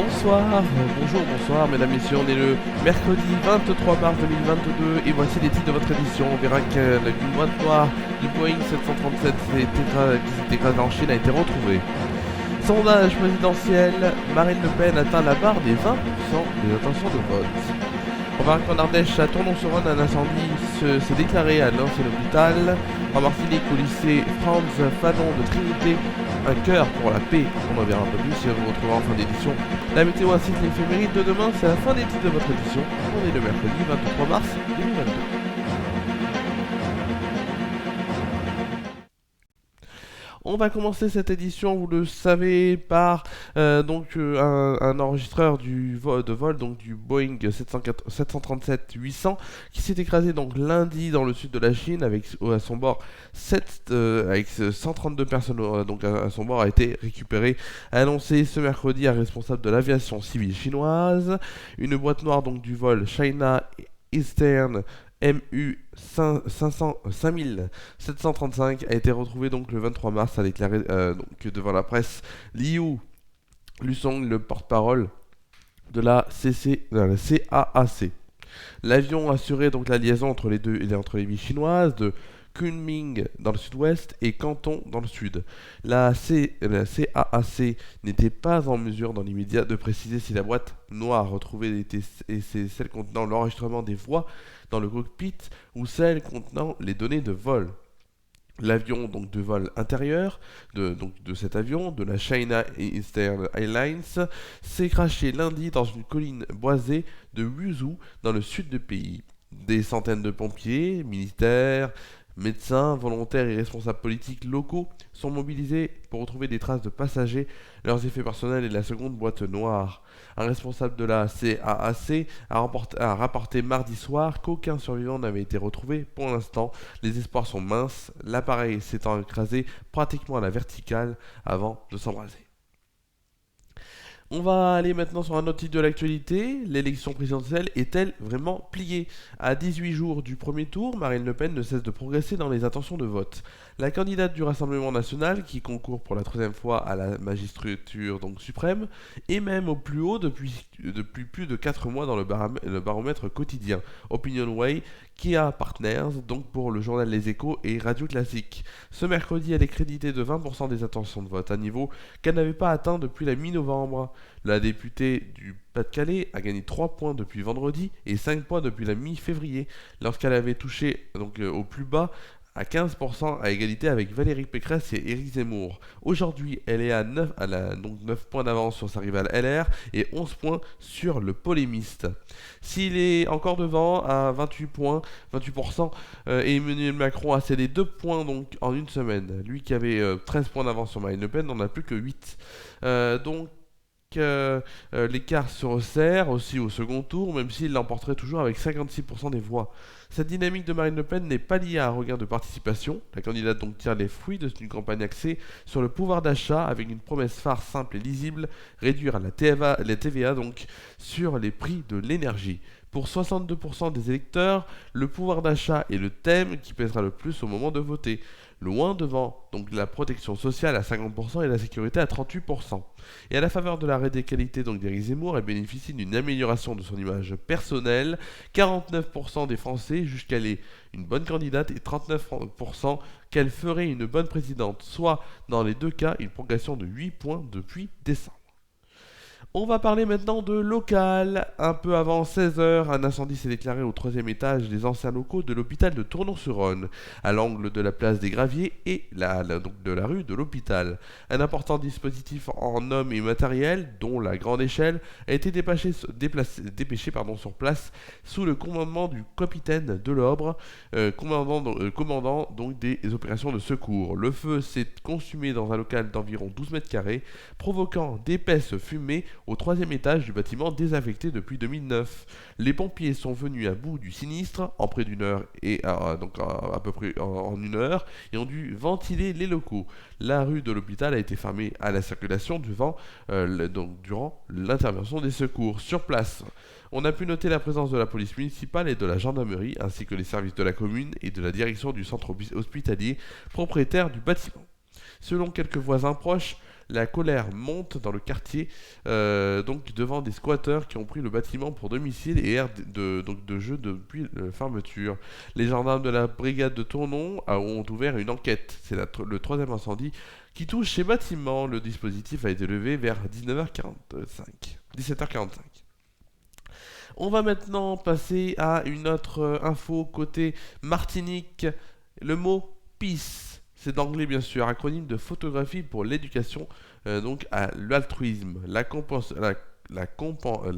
Bonjour, mesdames, messieurs, on est le mercredi 23 mars 2022 et voici les titres de votre édition. On verra qu'une boîte noire du Boeing 737 qui s'est écrasée en Chine a été retrouvée. Sondage présidentiel, Marine Le Pen atteint la barre des 20% des intentions de vote. On verra qu'en Ardèche, à Tournon-sur-Rhône, un incendie s'est déclaré à l'ancien hôpital. En Martinique, au lycée Franz Fanon de Trinité, un cœur pour la paix. On en verra un peu plus si on vous retrouvera en fin d'édition. La météo ainsi que l'éphéméride de demain, c'est la fin des titres de votre édition. On est le mercredi 23 mars 2022. On va commencer cette édition, vous le savez, par un enregistreur de vol donc du Boeing 737-800 qui s'est écrasé donc lundi dans le sud de la Chine avec à son bord 132 personnes donc à son bord a été récupéré, a annoncé ce mercredi un responsable de l'aviation civile chinoise. Une boîte noire donc du vol China Eastern MU 5735 a été retrouvé donc le 23 mars, a déclaré devant la presse Liu Lusong, le porte-parole de la CAAC. L'avion assurait donc la liaison entre les villes chinoises de Kunming dans le sud-ouest et Canton dans le sud. La CAAC n'était pas en mesure dans l'immédiat de préciser si la boîte noire retrouvée était celle contenant l'enregistrement des voix dans le cockpit ou celle contenant les données de vol. L'avion donc de vol intérieur de cet avion, de la China Eastern Airlines, s'est crashé lundi dans une colline boisée de Wuzhou dans le sud du pays. Des centaines de pompiers, militaires, médecins, volontaires et responsables politiques locaux sont mobilisés pour retrouver des traces de passagers, leurs effets personnels et la seconde boîte noire. Un responsable de la CAAC a rapporté mardi soir qu'aucun survivant n'avait été retrouvé. Pour l'instant, les espoirs sont minces, l'appareil s'étant écrasé pratiquement à la verticale avant de s'embraser. On va aller maintenant sur un autre titre de l'actualité. L'élection présidentielle est-elle vraiment pliée ? À 18 jours du premier tour, Marine Le Pen ne cesse de progresser dans les intentions de vote. La candidate du Rassemblement national, qui concourt pour la troisième fois à la magistrature donc suprême, est même au plus haut depuis plus de 4 mois dans le baromètre quotidien OpinionWay, qui a Partners, donc pour le journal Les Échos et Radio Classique. Ce mercredi, elle est créditée de 20% des intentions de vote, un niveau qu'elle n'avait pas atteint depuis la mi-novembre. La députée du Pas-de-Calais a gagné 3 points depuis vendredi et 5 points depuis la mi-février, lorsqu'elle avait touché au plus bas à 15% à égalité avec Valérie Pécresse et Éric Zemmour. Aujourd'hui, elle est à 9 points d'avance sur sa rivale LR et 11 points sur le polémiste. S'il est encore devant à 28%, Emmanuel Macron a cédé 2 points donc en une semaine. Lui qui avait 13 points d'avance sur Marine Le Pen n'en a plus que 8. L'écart se resserre aussi au second tour, même s'il l'emporterait toujours avec 56% des voix. Cette dynamique de Marine Le Pen n'est pas liée à un regain de participation. La candidate donc tire les fruits d'une campagne axée sur le pouvoir d'achat avec une promesse phare simple et lisible, réduire la TVA donc sur les prix de l'énergie. Pour 62% des électeurs, le pouvoir d'achat est le thème qui pèsera le plus au moment de voter. Loin devant, donc la protection sociale à 50% et la sécurité à 38%. Et à la faveur de la radicalité d'Éric Zemmour, elle bénéficie d'une amélioration de son image personnelle. 49% des Français jugent qu'elle est une bonne candidate et 39% qu'elle ferait une bonne présidente, soit dans les deux cas une progression de 8 points depuis décembre. On va parler maintenant de local. Un peu avant 16h, un incendie s'est déclaré au 3e étage des anciens locaux de l'hôpital de Tournon-sur-Rhône, à l'angle de la place des Graviers et de la rue de l'hôpital. Un important dispositif en hommes et matériel, dont la grande échelle, a été dépêché sur place sous le commandement du capitaine Delorbre, commandant donc des opérations de secours. Le feu s'est consumé dans un local d'environ 12 mètres carrés, provoquant d'épaisses fumées au 3e étage du bâtiment désaffecté depuis 2009. Les pompiers sont venus à bout du sinistre en près d'une heure à peu près en une heure et ont dû ventiler les locaux. La rue de l'hôpital a été fermée à la circulation durant l'intervention des secours. Sur place, on a pu noter la présence de la police municipale et de la gendarmerie ainsi que les services de la commune et de la direction du centre hospitalier propriétaire du bâtiment. Selon quelques voisins proches, La colère monte dans le quartier, donc devant des squatteurs qui ont pris le bâtiment pour domicile et aire de jeu depuis la fermeture. Les gendarmes de la brigade de Tournon ont ouvert une enquête. C'est le troisième incendie qui touche ces bâtiments. Le dispositif a été levé vers 17h45. On va maintenant passer à une autre info côté Martinique. Le mot peace, c'est d'anglais bien sûr, acronyme de photographie pour l'éducation, donc à l'altruisme, la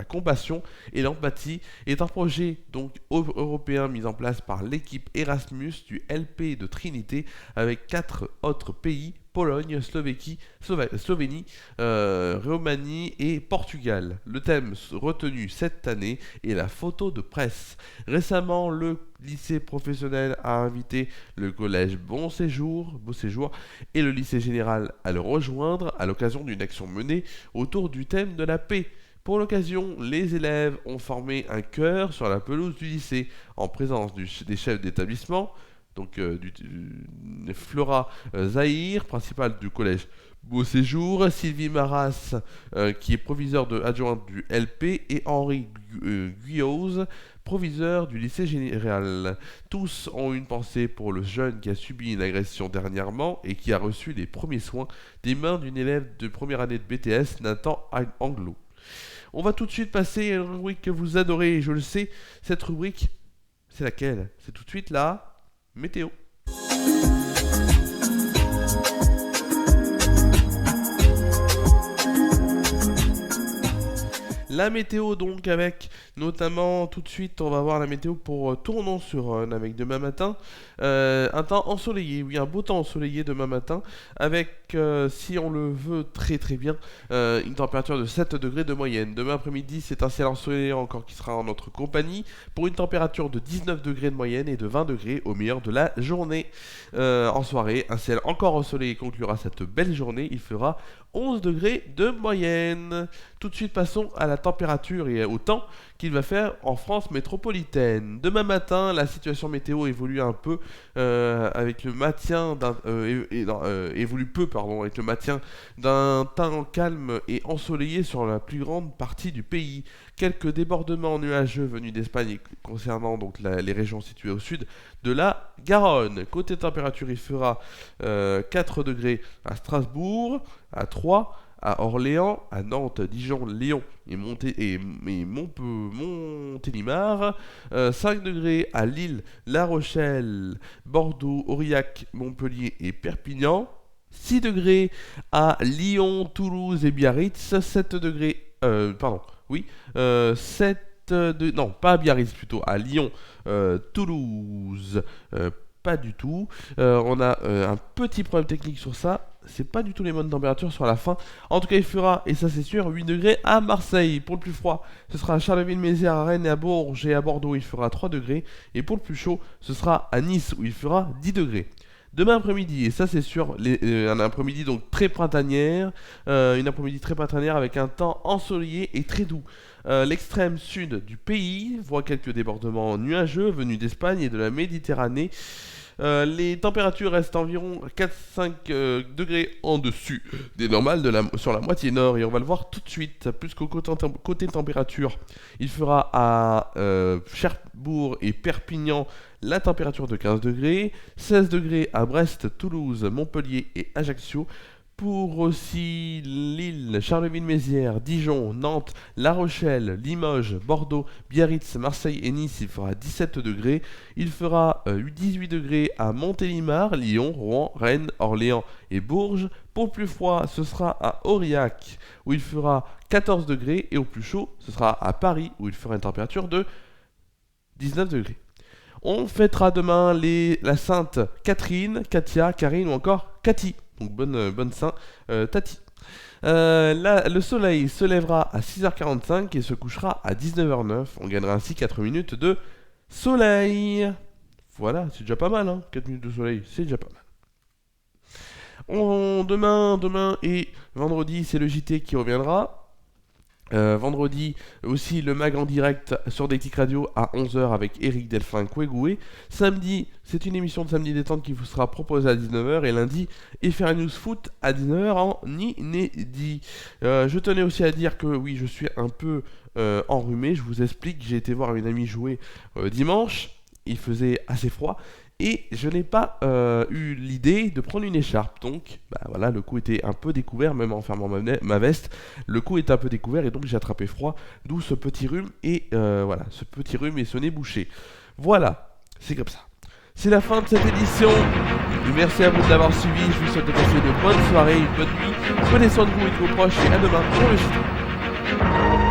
compassion et l'empathie est un projet donc européen mis en place par l'équipe Erasmus du LP de Trinité avec 4 autres pays: Pologne, Slovénie, Roumanie et Portugal. Le thème retenu cette année est la photo de presse. Récemment, le lycée professionnel a invité le collège Beau Séjour et le lycée général à le rejoindre à l'occasion d'une action menée autour du thème de la paix. Pour l'occasion, les élèves ont formé un chœur sur la pelouse du lycée en présence des chefs d'établissement, donc Flora Zahir, principale du collège Beau Séjour, Sylvie Maras, qui est proviseur adjointe du LP, et Henri Guyose, proviseur du lycée général. Tous ont une pensée pour le jeune qui a subi une agression dernièrement et qui a reçu les premiers soins des mains d'une élève de première année de BTS, Nathan Anglo. On va tout de suite passer à une rubrique que vous adorez, je le sais. Cette rubrique, c'est laquelle? C'est tout de suite la météo. La météo donc, avec notamment tout de suite on va voir la météo pour Tournon-sur-Rhône avec demain matin un temps ensoleillé, oui, un beau temps ensoleillé demain matin avec, si on le veut très très bien, une température de 7 degrés de moyenne. Demain après-midi, c'est un ciel ensoleillé encore qui sera en notre compagnie pour une température de 19 degrés de moyenne et de 20 degrés au meilleur de la journée. En soirée, un ciel encore ensoleillé conclura cette belle journée, il fera 11 degrés de moyenne. Tout de suite, passons à la température et au temps qu'il va faire en France métropolitaine. Demain matin, la situation météo évolue un peu avec le maintien avec le maintien d'un temps calme et ensoleillé sur la plus grande partie du pays. Quelques débordements nuageux venus d'Espagne concernant donc les régions situées au sud de la Garonne. Côté température, il fera 4 degrés à Strasbourg, à 3 à Orléans, à Nantes, Dijon, Lyon et Montélimar, 5 degrés à Lille, La Rochelle, Bordeaux, Aurillac, Montpellier et Perpignan, 6 degrés à Lyon, Toulouse et Biarritz, 7 degrés, 7 non, pas à Biarritz, plutôt à Lyon, Toulouse, pas du tout. On a un petit problème technique sur ça. C'est pas du tout les bonnes températures sur la fin. En tout cas, il fera, et ça c'est sûr, 8 degrés à Marseille. Pour le plus froid, ce sera à Charleville-Mézières, à Rennes et à Bourges, et à Bordeaux, il fera 3 degrés. Et pour le plus chaud, ce sera à Nice, où il fera 10 degrés. Demain après-midi, et ça c'est sûr, un après-midi donc très printanière, une après-midi très printanière avec un temps ensoleillé et très doux. L'extrême sud du pays voit quelques débordements nuageux venus d'Espagne et de la Méditerranée. Les températures restent environ 4-5 degrés en dessus des normales sur la moitié nord, et on va le voir tout de suite. Plus qu'au côté température, il fera à Cherbourg et Perpignan la température de 15 degrés, 16 degrés à Brest, Toulouse, Montpellier et Ajaccio. Pour aussi Lille, Charleville-Mézières, Dijon, Nantes, La Rochelle, Limoges, Bordeaux, Biarritz, Marseille et Nice, il fera 17 degrés. Il fera 18 degrés à Montélimar, Lyon, Rouen, Rennes, Orléans et Bourges. Pour le plus froid, ce sera à Aurillac, où il fera 14 degrés. Et au plus chaud, ce sera à Paris, où il fera une température de 19 degrés. On fêtera demain la Sainte Catherine, Katia, Karine ou encore Cathy. Donc bonne Saint Tati. Le soleil se lèvera à 6h45 et se couchera à 19h09. On gagnera ainsi 4 minutes de soleil. Voilà, c'est déjà pas mal, hein, 4 minutes de soleil, c'est déjà pas mal. Demain et vendredi, c'est le JT qui reviendra. Vendredi aussi le mag en direct sur Déclic Radio à 11h avec Eric Delphin Quegoué. Samedi, c'est une émission de samedi détente qui vous sera proposée à 19h. Et lundi, FR News Foot à 19h en inédit. Je tenais aussi à dire que oui, je suis un peu enrhumé. Je vous explique, j'ai été voir une amie jouer dimanche. Il faisait assez froid. Et je n'ai pas eu l'idée de prendre une écharpe. Donc, voilà, le cou était un peu découvert, même en fermant ma veste. Le cou était un peu découvert et donc j'ai attrapé froid. D'où ce petit rhume et voilà, ce petit rhume et ce nez bouché. Voilà, c'est comme ça. C'est la fin de cette édition. Merci à vous de l'avoir suivi. Je vous souhaite de passer de bonnes soirées, une bonne nuit. Prenez soin de vous et de vos proches et à demain pour le site.